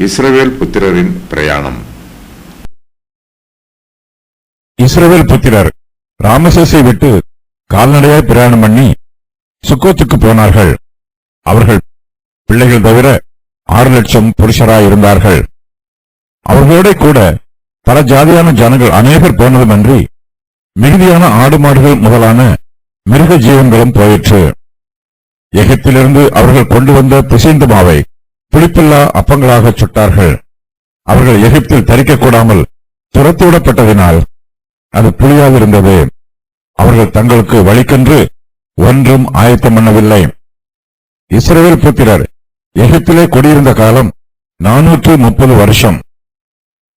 இஸ்ரவேல் புத்திரரின் பிரயாணம். இஸ்ரவேல் புத்திரர் ராமசேசை விட்டு கால்நடையாய் பிரயாணம் பண்ணி சுக்கோத்துக்கு போனார்கள். அவர்கள் பிள்ளைகள் தவிர 6 லட்சம் புருஷராய் இருந்தார்கள். அவர்களோட கூட பல ஜாதியான ஜனங்கள் அநேகர் போனதுமன்றி மிகுதியான ஆடு மாடுகள் முதலான மிருக ஜீவன்களும் போயிற்று. எகிப்திலிருந்து அவர்கள் கொண்டு வந்த பிசைந்த மாவை புளிப்பில்லா அப்பங்களாக சுட்டார்கள். அவர்கள் எகிப்தில் தரிக்கக்கூடாமல் துரத்திவிடப்பட்டதினால் அது புளியாதிருந்தது. அவர்கள் தங்களுக்கு வழிக்கென்று ஒன்றும் ஆயத்தம் பண்ணவில்லை. இஸ்ரவேல் புத்திரர் எகிப்திலே குடியிருந்த காலம் 430 வருஷம்.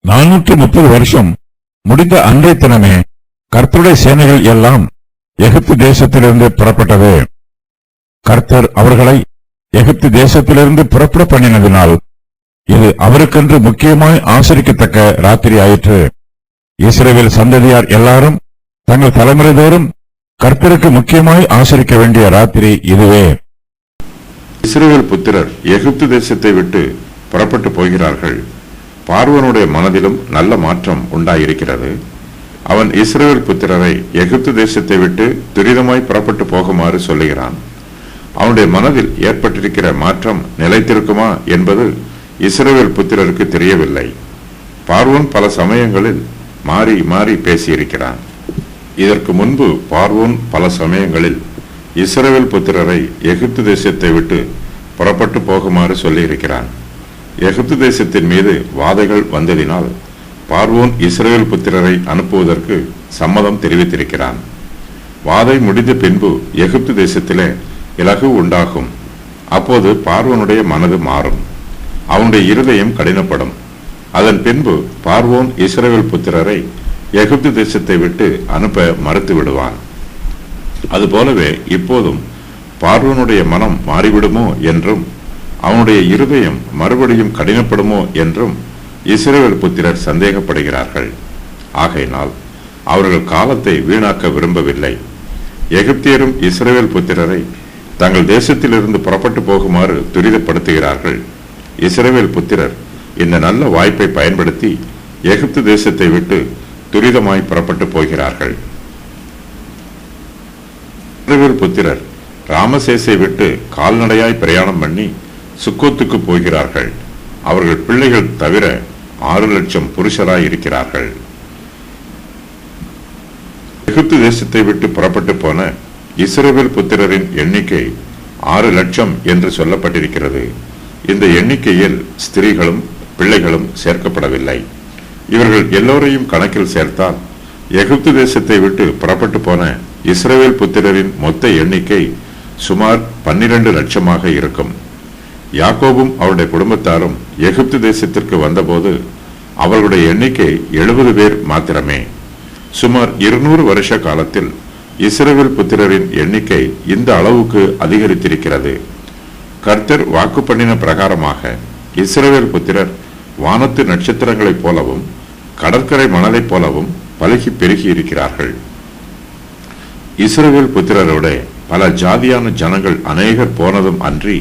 430 வருஷம் முடிந்த அன்றைய தினமே கர்த்தருடைய சேனைகள் எல்லாம் எகிப்து தேசத்திலிருந்து புறப்பட்டது. கர்த்தர் அவர்களை எகிப்து தேசத்திலிருந்து புறப்பட பண்ணினதினால் இது அவருக்கென்று முக்கியமாய் ஆசரிக்கத்தக்க ராத்திரி ஆயிற்று. இஸ்ரவேல் சந்ததியார் எல்லாரும் தங்கள் தலைமுறை தோறும் கர்த்தருக்கு முக்கியமாய் ஆசரிக்க வேண்டிய ராத்திரி இதுவே. இஸ்ரவேல் புத்திரர் எகிப்து தேசத்தை விட்டு புறப்பட்டு போகிறார்கள். பார்வோனுடைய மனதிலும் நல்ல மாற்றம் உண்டாயிருக்கிறது. அவன் இஸ்ரவேல் புத்திரரை எகிப்து தேசத்தை விட்டு துரிதமாய் புறப்பட்டு போகுமாறு சொல்லுகிறான். அவனுடைய மனதில் ஏற்பட்டிருக்கிற மாற்றம் நிலைத்திருக்குமா என்பது இஸ்ரவேல் புத்திரருக்கு தெரியவில்லை. பார்வோன் பல சமயங்களில் மாறி மாறி பேசியிருக்கிறான். இதற்கு முன்பு பார்வோன் பல சமயங்களில் இஸ்ரவேல் புத்திரரை எகிப்து தேசத்தை விட்டு புறப்பட்டு போகுமாறு சொல்லியிருக்கிறான். எகிப்து தேசத்தின் மீது வாதைகள் வந்ததினால் பார்வோன் இஸ்ரவேல் புத்திரரை அனுப்புவதற்கு சம்மதம் தெரிவித்திருக்கிறான். வாதை முடிந்த பின்பு எகிப்து தேசத்திலே இலகு உண்டாகும். அப்போது பார்வோனுடைய மனது மாறும், அவனுடைய இருதயம் கடினப்படும். அதன் பின்பு பார்வோன் இஸ்ரவேல் புத்திரரை எகிப்து தேசத்தை விட்டு அனுப்ப மறுத்து விடுவான். அதுபோலவே இப்போதும் பார்வோனுடைய மனம் மாறிவிடுமோ என்றும் அவனுடைய இருதயம் மறுபடியும் கடினப்படுமோ என்றும் இஸ்ரவேல் புத்திரர் சந்தேகப்படுகிறார்கள். ஆகையினால் அவர்கள் காலத்தை வீணாக்க விரும்பவில்லை. எகிப்தியரும் இஸ்ரவேல் புத்திரரை தங்கள் தேசத்திலிருந்து புறப்பட்டு போகுமாறு துரிதப்படுத்துகிறார்கள். இஸ்ரவேல் புத்திரர் இந்த நல்ல வாய்ப்பை பயன்படுத்தி எகிப்து தேசத்தை விட்டு துரிதமாய் புறப்பட்டு போகிறார்கள். இஸ்ரவேல் புத்திரர் ராமசேசை விட்டு கால்நடையாய் பிரயாணம் பண்ணி சுக்கோத்துக்கு போகிறார்கள். அவர்கள் பிள்ளைகள் தவிர 6 லட்சம் புருஷராய் இருக்கிறார்கள். எகிப்து தேசத்தை விட்டு புறப்பட்டு போன இஸ்ரவேல் புத்திரரின் எண்ணிக்கை 6 லட்சம் என்று சொல்லப்பட்டிருக்கிறது. இந்த எண்ணிக்கையில் ஸ்திரீகளும் பிள்ளைகளும் சேர்க்கப்படவில்லை. இவர்கள் எல்லோரையும் கணக்கில் சேர்த்தால் எகிப்து தேசத்தை விட்டு புறப்பட்டு போன இஸ்ரவேல் புத்திரரின் மொத்த எண்ணிக்கை சுமார் 12 லட்சமாக இருக்கும். யாக்கோபும் அவருடைய குடும்பத்தாரும் எகிப்து தேசத்திற்கு வந்தபோது அவர்களுடைய எண்ணிக்கை 70 பேர் மாத்திரமே. சுமார் 200 வருஷ காலத்தில் இஸ்ரவேல் புத்திரரின் எண்ணிக்கை இந்த அளவுக்கு அதிகரித்திருக்கிறது. கர்த்தர் வாக்கு பண்ணின பிரகாரமாக இஸ்ரவேல் புத்திரர் வானத்து நட்சத்திரங்களைப் போலவும் கடற்கரை மணலைப் போலவும் பலகி பெருகி இருக்கிறார்கள். இஸ்ரவேல் புத்திரரோட பல ஜாதியான ஜனங்கள் அநேகர் போனதும் அன்றி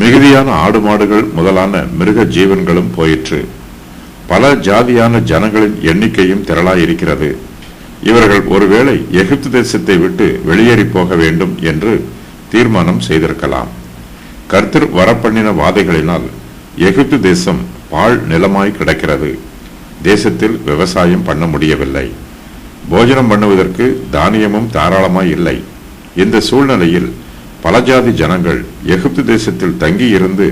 மிகுதியான ஆடு மாடுகள் முதலான மிருக ஜீவன்களும் போயிற்று. பல ஜாதியான ஜனங்களின் எண்ணிக்கையும் திரளாயிருக்கிறது. இவர்கள் ஒருவேளை எகிப்து தேசத்தை விட்டு வெளியேறி போக வேண்டும் என்று தீர்மானம் செய்திருக்கலாம். கர்த்தர் வரப்பண்ணின வாதைகளினால் எகிப்து தேசம் பாழ் நிலமாய் கிடக்கிறது. தேசத்தில் விவசாயம் பண்ண முடியவில்லை. போஜனம் பண்ணுவதற்கு தானியமும் தாராளமாய் இல்லை. இந்த சூழ்நிலையில் பல ஜாதி ஜனங்கள் எகிப்து தேசத்தில் தங்கி இருந்து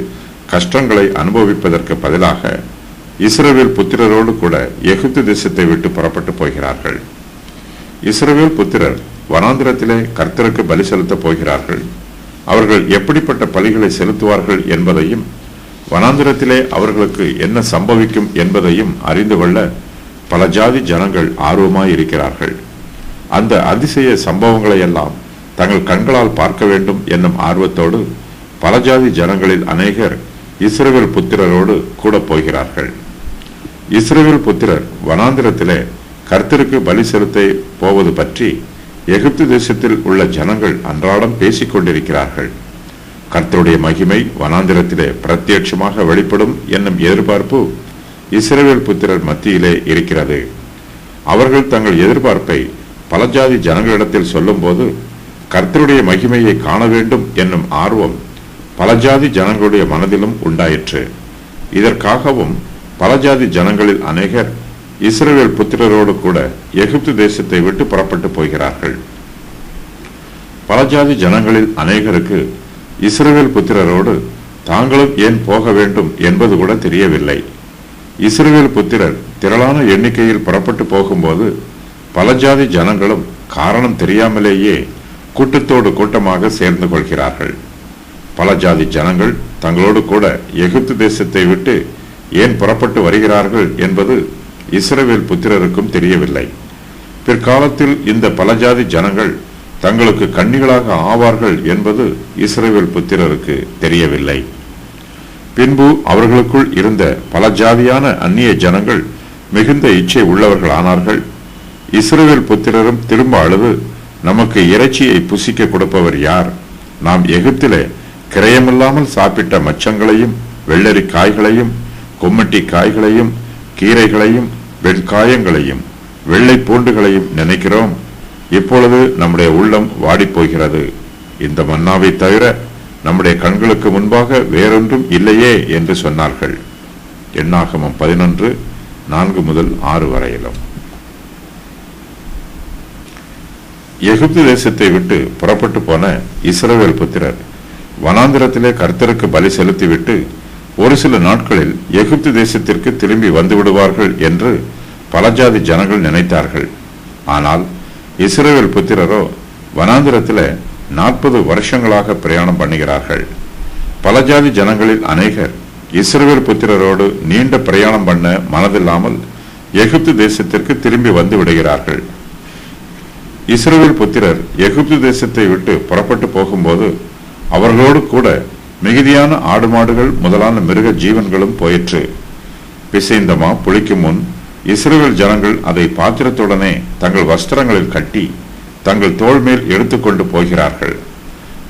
கஷ்டங்களை அனுபவிப்பதற்கு பதிலாக இஸ்ரவேல் புத்திரரோடு கூட எகிப்து தேசத்தை விட்டு புறப்பட்டு போகிறார்கள். இஸ்ரவேல் புத்திரர் வனாந்திரத்திலே கர்த்தருக்கு பலி செலுத்தப் போகிறார்கள். அவர்கள் எப்படிப்பட்ட பலிகளை செலுத்துவார்கள் என்பதையும் வனாந்திரத்திலே அவர்களுக்கு என்ன சம்பவிக்கும் என்பதையும் அறிந்து கொள்ள பல ஜாதி ஜனங்கள் ஆர்வமாய் இருக்கிறார்கள். அந்த அதிசய சம்பவங்களை எல்லாம் தங்கள் கண்களால் பார்க்க வேண்டும் என்னும் ஆர்வத்தோடு பல ஜாதி ஜனங்களில் அநேகர் இஸ்ரவேல் புத்திரரோடு கூட போகிறார்கள். இஸ்ரவேல் புத்திரர் வனாந்திரத்திலே கர்த்தருக்கு பலி செலுத்த போவது பற்றி எகிப்து தேசத்தில் உள்ள ஜனங்கள் அன்றாடம் பேசிக் கொண்டிருக்கிறார்கள். கர்த்தருடைய மகிமை வனாந்திரத்திலே பிரத்யட்சமாக வெளிப்படும் என்னும் எதிர்பார்ப்பு இஸ்ரவேல் புத்திரர் மத்தியிலே இருக்கிறது. அவர்கள் தங்கள் எதிர்பார்ப்பை பல ஜாதி ஜனங்களிடத்தில் சொல்லும்போது கர்த்தருடைய மகிமையை காண வேண்டும் என்னும் ஆர்வம் பல ஜாதி ஜனங்களுடைய மனதிலும் உண்டாயிற்று. இதற்காகவும் பல ஜாதி ஜனங்களில் அநேகர் இஸ்ரவேல் புத்திரரோடு கூட எகிப்து தேசத்தை விட்டு புறப்பட்டு போகிறார்கள். பல ஜாதி ஜனங்களில் அநேகருக்கு இஸ்ரவேல் புத்திரரோடு தாங்களும் ஏன் போக வேண்டும் என்பது கூட தெரியவில்லை. இஸ்ரவேல் புத்திரர் திரளான எண்ணிக்கையில் புறப்பட்டு போகும்போது பல ஜாதி ஜனங்களும் காரணம் தெரியாமலேயே கூட்டத்தோடு கூட்டமாக சேர்ந்து கொள்கிறார்கள். பல ஜாதி ஜனங்கள் தங்களோடு கூட எகிப்து தேசத்தை விட்டு ஏன் புறப்பட்டு வருகிறார்கள் என்பது இஸ்ரவேல் புத்திரருக்கும் தெரியவில்லை. பிற்காலத்தில் இந்த பல ஜாதி ஜனங்கள் தங்களுக்கு கண்ணிகளாக ஆவார்கள் என்பது இஸ்ரவேல் புத்திரருக்கு தெரியவில்லை. பின்பு அவர்களுக்குள் இருந்த பல ஜாதியான அந்நிய ஜனங்கள் மிகுந்த இச்சை உள்ளவர்களானார்கள். இஸ்ரவேல் புத்திரரும் திரும்ப அழுது, நமக்கு இறைச்சியை புசிக்க கொடுப்பவர் யார்? நாம் எகிப்திலே கிரயமில்லாமல் சாப்பிட்ட மச்சங்களையும் வெள்ளரி காய்களையும் கொம்மட்டி காய்களையும் கீரைகளையும் வெண்காயங்களையும் வெள்ளை பூண்டுகளையும் நினைக்கிறோம். இப்பொழுது நம்முடைய உள்ளம் வாடிப்போகிறது. இந்த மன்னாவை தவிர நம்முடைய கண்களுக்கு முன்பாக வேறொன்றும் இல்லையே என்று சொன்னார்கள். எண்ணாகமம் 11:4-6 வரையிலும். எகிப்து தேசத்தை விட்டு புறப்பட்டு போன இஸ்ரவேல் புத்திரர் வனாந்திரத்திலே கர்த்தருக்கு பலி செலுத்திவிட்டு ஒரு சில நாட்களில் எகிப்து தேசத்திற்கு திரும்பி வந்து விடுவார்கள் என்று பல ஜாதி ஜனங்கள் நினைத்தார்கள். ஆனால் இஸ்ரவேல் புத்திரரோ வனாந்திரத்திலே 40 வருஷங்களாக பிரயாணம் பண்ணுகிறார்கள். பல ஜாதி ஜனங்களில் அநேகர் இஸ்ரவேல் புத்திரரோடு நீண்ட பிரயாணம் பண்ண மனதில்லாமல் எகிப்து தேசத்திற்கு திரும்பி வந்து விடுகிறார்கள். இஸ்ரவேல் புத்திரர் எகிப்து தேசத்தை விட்டு புறப்பட்டு போகும்போது அவர்களோடு கூட மிகுதியான ஆடு மாடுகள் முதலான மிருக ஜீவன்களும் போயிற்று. பிசைந்தமா புளிக்கும் முன் இஸ்ரவேல் ஜனங்கள் அதை பாத்திரத்துடனே தங்கள் வஸ்திரங்களில் கட்டி தங்கள் தோள் மேல் எடுத்துக்கொண்டு போகிறார்கள்.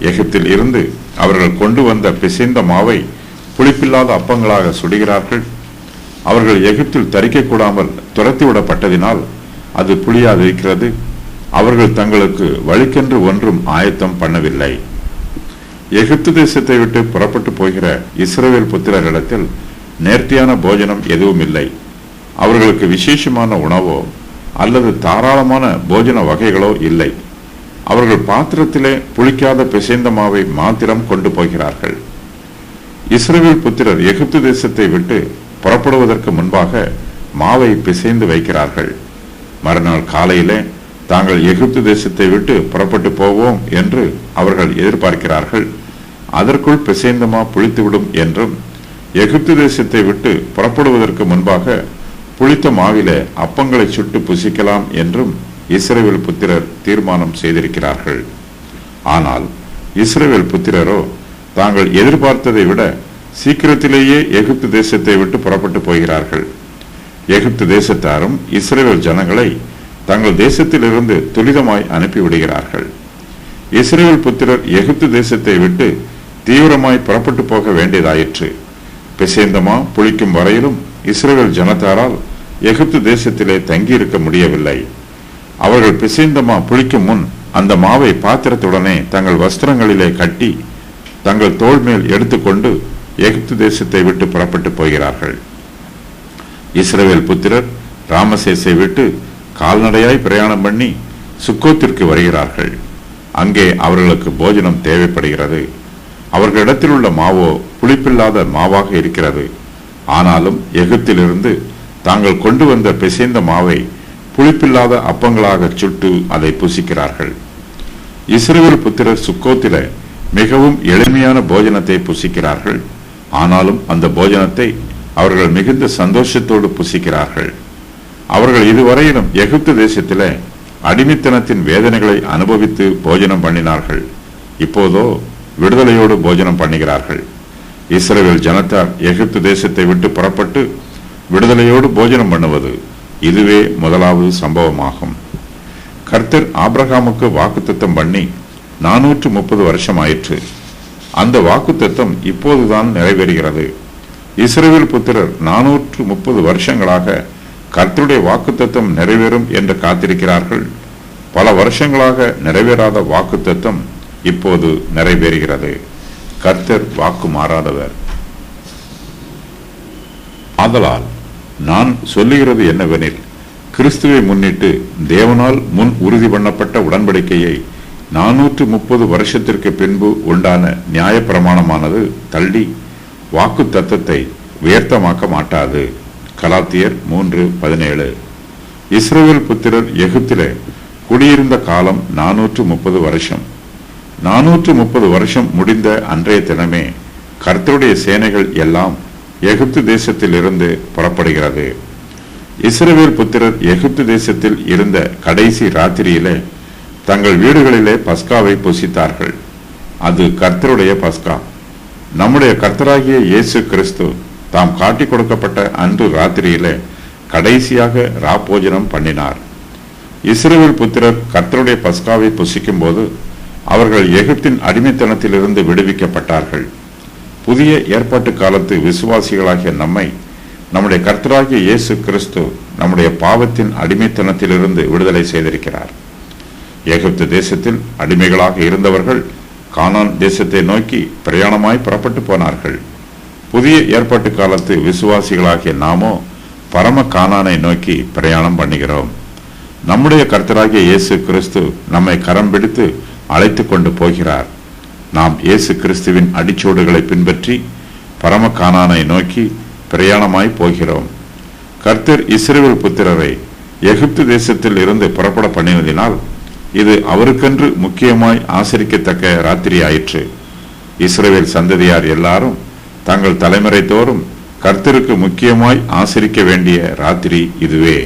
எகிப்தில் இருந்து அவர்கள் கொண்டு வந்த பிசைந்த மாவை புளிப்பில்லாத அப்பங்களாக சுடுகிறார்கள். அவர்கள் எகிப்தில் தரிக்கக்கூடாமல் துரத்திவிடப்பட்டதினால் அது புளியாதிருக்கிறது. அவர்கள் தங்களுக்கு வழிக்கென்று ஒன்றும் ஆயத்தம் பண்ணவில்லை. எகிப்து தேசத்தை விட்டு புறப்பட்டு போகிற இஸ்ரவேல் புத்திரரிடத்தில் நேர்த்தியான போஜனம் எதுவும் இல்லை. அவர்களுக்கு விசேஷமான உணவோ அல்லது தாராளமான போஜன வகைகளோ இல்லை. அவர்கள் பாத்திரத்திலே புளிக்காத பிசைந்த மாவை மாத்திரம் கொண்டு போகிறார்கள். இஸ்ரவேல் புத்திரர் எகிப்து தேசத்தை விட்டு புறப்படுவதற்கு முன்பாக மாவை பிசைந்து வைக்கிறார்கள். மறுநாள் காலையிலே தாங்கள் எகிப்து தேசத்தை விட்டு புறப்பட்டு போவோம் என்று அவர்கள் எதிர்பார்க்கிறார்கள். அதற்குள் பிசைந்தமா புளித்துவிடும் என்றும் எகிப்து தேசத்தை விட்டு புறப்படுவதற்கு முன்பாக புளித்த மாவிலே அப்பங்களை சுட்டு புசிக்கலாம் என்றும் இஸ்ரவேல் புத்திரர் தீர்மானம் செய்திருக்கிறார்கள். ஆனால் இஸ்ரவேல் புத்திரரோ தாங்கள் எதிர்பார்த்ததை விட சீக்கிரத்திலேயே எகிப்து தேசத்தை விட்டு புறப்பட்டு போகிறார்கள். எகிப்து தேசத்தாரும் இஸ்ரவேல் ஜனங்களை தங்கள் தேசத்திலிருந்து துரிதமாய் அனுப்பிவிடுகிறார்கள். இஸ்ரவேல் புத்திரர் எகிப்து தேசத்தை விட்டு தீவிரமாய் புறப்பட்டு போக வேண்டியதாயிற்று. பிசைந்தமா புளிக்கும் வரையிலும் இஸ்ரவேல் ஜனத்தாரால் எகிப்து தேசத்திலே தங்கியிருக்க முடியவில்லை. அவர்கள் பிசைந்தமா புளிக்கும் முன் அந்த மாவை பாத்திரத்துடனே தங்கள் வஸ்திரங்களிலே கட்டி தங்கள் தோள் மேல் எடுத்துக்கொண்டு எகிப்து தேசத்தை விட்டு புறப்பட்டு போகிறார்கள். இஸ்ரவேல் புத்திரர் ராமசேசை விட்டு கால்நடையாய் பிரயாணம் பண்ணி சுக்கோத்திற்கு வருகிறார்கள். அங்கே அவர்களுக்கு போஜனம் தேவைப்படுகிறது. அவர்களிடத்தில் உள்ள மாவோ புளிப்பில்லாத மாவாக இருக்கிறது. ஆனாலும் எகிப்திலிருந்து தாங்கள் கொண்டு வந்த பிசைந்த மாவை புளிப்பில்லாத அப்பங்களாக சுட்டு அதை புசிக்கிறார்கள். இஸ்ரவேல் புத்திரர் சுக்கோத்தில மிகவும் எளிமையான போஜனத்தை புசிக்கிறார்கள். ஆனாலும் அந்த போஜனத்தை அவர்கள் மிகுந்த சந்தோஷத்தோடு புசிக்கிறார்கள். அவர்கள் இதுவரையிலும் எகிப்து தேசத்திலே அடிமைத்தனத்தின் வேதனைகளை அனுபவித்து போஜனம் பண்ணினார்கள். இப்போதோ விடுதலையோடு போஜனம் பண்ணுகிறார்கள். இஸ்ரவேல் ஜனத்தார் எகிப்து தேசத்தை விட்டு புறப்பட்டு விடுதலையோடு போஜனம் பண்ணுவது இதுவே முதலாவது சம்பவமாகும். கர்த்தர் ஆபிரகாமுக்கு வாக்குத்தத்தம் பண்ணி 430 வருஷம் ஆயிற்று. அந்த வாக்குத்தத்தம் இப்போதுதான் நிறைவேறுகிறது. இஸ்ரவேல் புத்திரர் 430 வருஷங்களாக கர்த்தருடைய வாக்குத்தத்தம் நிறைவேறும் என்று காத்திருக்கிறார்கள். பல வருஷங்களாக நிறைவேறாத வாக்குத்தத்தம் இப்போது நிறைவேறுகிறது. கர்த்தர் வாக்கு மாறாதவர். ஆதலால் நான் சொல்லுகிறது என்னவெனில், கிறிஸ்துவை முன்னிட்டு தேவனால் முன் உறுதி பண்ணப்பட்ட உடன்படிக்கையை 430 வருஷத்திற்கு பின்பு உண்டான நியாயப்பிரமாணமானது தள்ளி வாக்கு தத்தத்தை வியர்த்தமாக்க மாட்டாது. கலாத்தியர் 3:17. இஸ்ரவேல் புத்திரர் எகிப்திலே குடியிருந்த காலம் 430 வருஷம். 430 வருஷம் முடிந்த அன்றைய தினமே கர்த்தருடைய சேனைகள் எல்லாம் எகிப்து தேசத்தில் இருந்து புறப்படுகிறது. இஸ்ரவேல் புத்திரர் எகிப்து தேசத்தில் இருந்த கடைசி ராத்திரியிலே தங்கள் வீடுகளிலே பஸ்காவை புசித்தார்கள். அது கர்த்தருடைய பஸ்கா. நம்முடைய கர்த்தராகிய இயேசு கிறிஸ்து தாம் காட்டிக் கொடுக்கப்பட்ட அன்று ராத்திரியிலே கடைசியாக ராப்போஜனம் பண்ணினார். இஸ்ரவேல் புத்திரர் கர்த்தருடைய பஸ்காவை புசிக்கும் போது அவர்கள் எகிப்தின் அடிமைத்தனத்திலிருந்து விடுவிக்கப்பட்டார்கள். புதிய ஏற்பாட்டு காலத்து விசுவாசிகளாகிய நம்மை நம்முடைய கர்த்தராகிய இயேசு கிறிஸ்து நம்முடைய பாவத்தின் அடிமைத்தனத்திலிருந்து விடுதலை செய்திருக்கிறார். எகிப்து தேசத்தில் அடிமைகளாக இருந்தவர்கள் கானான் தேசத்தை நோக்கி பிரயாணமாய் புறப்பட்டு போனார்கள். புதிய ஏற்பாட்டு காலத்து விசுவாசிகளாகிய நாமோ பரம கானானை நோக்கி பிரயாணம் பண்ணுகிறோம். நம்முடைய கர்த்தராகிய இயேசு கிறிஸ்து நம்மை கரம் பிடித்து அழைத்து கொண்டு போகிறார். நாம் இயேசு கிறிஸ்துவின் அடிச்சோடுகளை பின்பற்றி பரம கானானை நோக்கி பிரயாணமாய் போகிறோம். கர்த்தர் இஸ்ரவேல் புத்திரரை எகிப்து தேசத்தில் இருந்து புறப்பட பண்ணினதினால் இது அவருக்கென்று முக்கியமாய் ஆசரிக்கத்தக்க ராத்திரி ஆயிற்று. இஸ்ரவேல் சந்ததியார் எல்லாரும் தங்கள் தலைமுறை தோறும் கர்த்தருக்கு முக்கியமாய் ஆசரிக்க வேண்டிய ராத்திரி இதுவே.